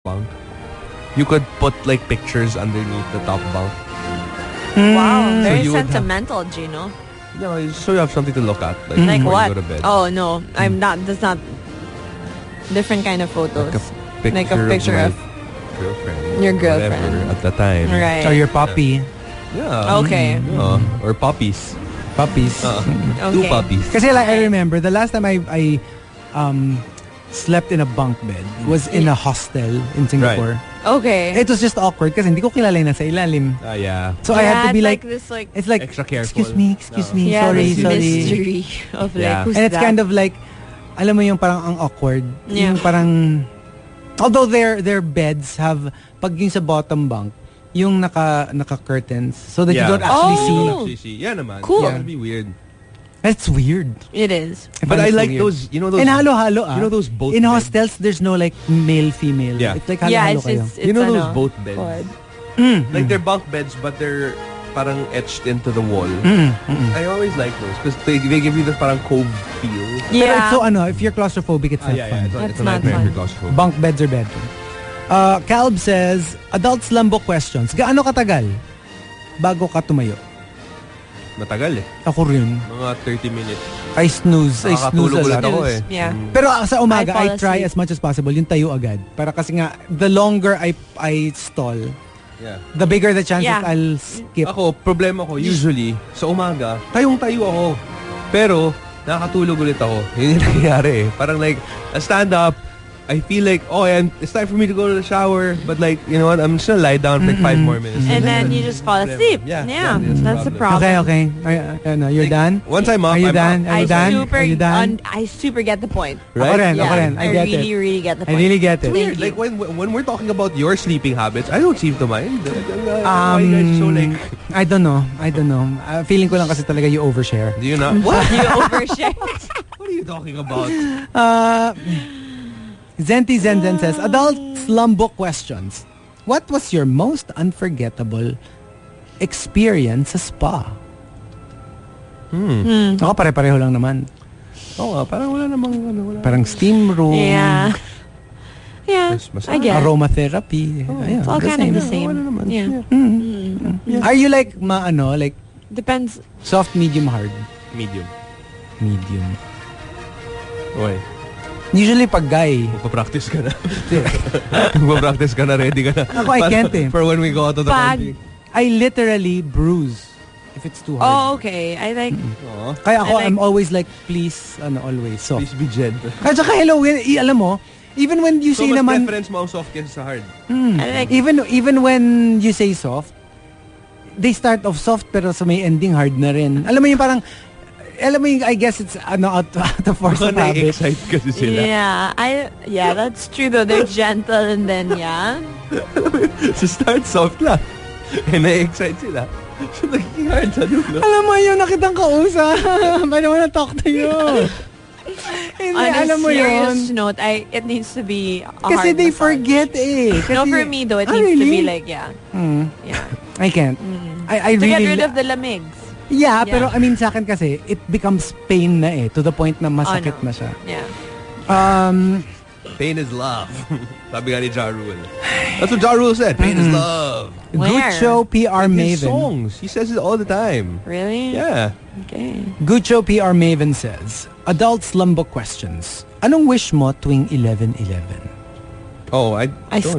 bunk, you could put like pictures underneath the top bunk. Wow, very you would sentimental, Gino. No, so you have something to look at. Like before what? you go to bed. Oh no, I'm not. That's not different kind of photos. Like a picture of girlfriend. your girlfriend whatever, at the time. right? Or your puppy. Yeah. Okay. Or puppies. Puppies. Okay. 2 puppies. Kasi like I remember the last time I slept in a bunk bed was in a hostel in Singapore. Okay. It was just awkward kasi hindi ko kilala yung nasa ilalim. Yeah. So I had to be like, this like it's like extra careful. Excuse me, yeah, sorry. this mystery of like who's and it's that? kind of like, alam mo yung parang ang awkward. Yeah. Yung parang, although their beds have, pag yung sa bottom bunk, yung naka curtains so that you don't actually see. Yeah naman. Cool. Yeah, it'd be weird. It's weird. It is. But I like weird. those, you know those... And halo-halo You know those boat in beds? hostels, there's no like male-female. Yeah. It's like halo-halo kayo. It's you know those boat beds? Quad. Like they're bunk beds but they're parang etched into the wall. I always like those because they give you the parang cove feel. Pero it's so if you're claustrophobic, it's not fun. It's a nightmare if you're claustrophobic. Bunk beds are better. Calb says, adult slumbo questions. Gaano katagal bago ka tumayo? Matagal eh. Ako rin. Mga 30 minutes. I snooze a lot. Ako eh. Yeah. Pero sa umaga, I fall I try asleep. as much as possible yung tayo agad. Para kasi nga, the longer I stall, the bigger the chances I'll skip. Ako, problema ko, usually, sa umaga, tayong-tayo ako. Pero, nakakatulog ulit ako. Yun yung nangyayari eh. Parang like, I stand up, I feel like, it's time for me to go to the shower. But like, you know what, I'm just gonna lie down for like 5 more minutes. And then you just fall asleep. Yeah, that's the problem. Okay. You're done? Once I'm up, Are you I'm done? up. Are you done? I super get the point. Right? Ako rin. I get really, it. really get the point. I really get it. Weird. Like when we're talking about your sleeping habits, I don't seem to mind. Why you guys so like... I don't know. Feeling ko lang kasi talaga you overshare. Do you not? What? You overshare. What are you talking about? Zenti Zenzen says, adult slumbo questions. What was your most unforgettable experience sa spa? Ako pare-pareho lang naman. Oo nga, parang wala namang wala. Parang steam room. Yeah, I get it. Aromatherapy. It's all kind of the same. Yeah. Are you like, like Depends. soft, medium, hard? Medium. Okay. Usually pag guy. Magpa-practice ka na. Magpa-practice ka na, ready ka na. Ako, I can't eh. For when we go out of the country. I literally bruise if it's too hard. Oh, okay. I like... Kaya ako, I'm always like, please, always soft. Please be gentle. Kaya saka, hello, alam mo, even when you So, say mas naman... preference mo ang soft kesa sa hard? I like... Even when you say soft, they start off soft pero sa may ending hard na rin. Alam mo yung parang... Alam mo yung, I guess it's out of force of habit. Na-excite kasi sila. Yeah, that's true though. They're gentle and then, So start soft lang. And na-excite sila. So naging hard sa dulo. Alam mo yun, nakitang kausap. I don't wanna talk to you. Hindi, on a alam mo serious yun. note, it needs to be a Kasi hard they massage. forget eh. Kasi, No, for me though, it needs to be like, yeah. I can't. I To really... get rid of the lamigs. Yeah, pero I mean sa akin kasi, it becomes pain na eh. To the point na masakit na siya. Yeah. Pain is love. Sabi nga ni Ja Rule. That's what Ja Rule said. Pain is love. Where? Gucho PR In his Maven. songs. He says it all the time. Really? Yeah. Okay. Gucho PR Maven says, adult slumbo questions. Anong wish mo tuwing 11/11? Oh, I don't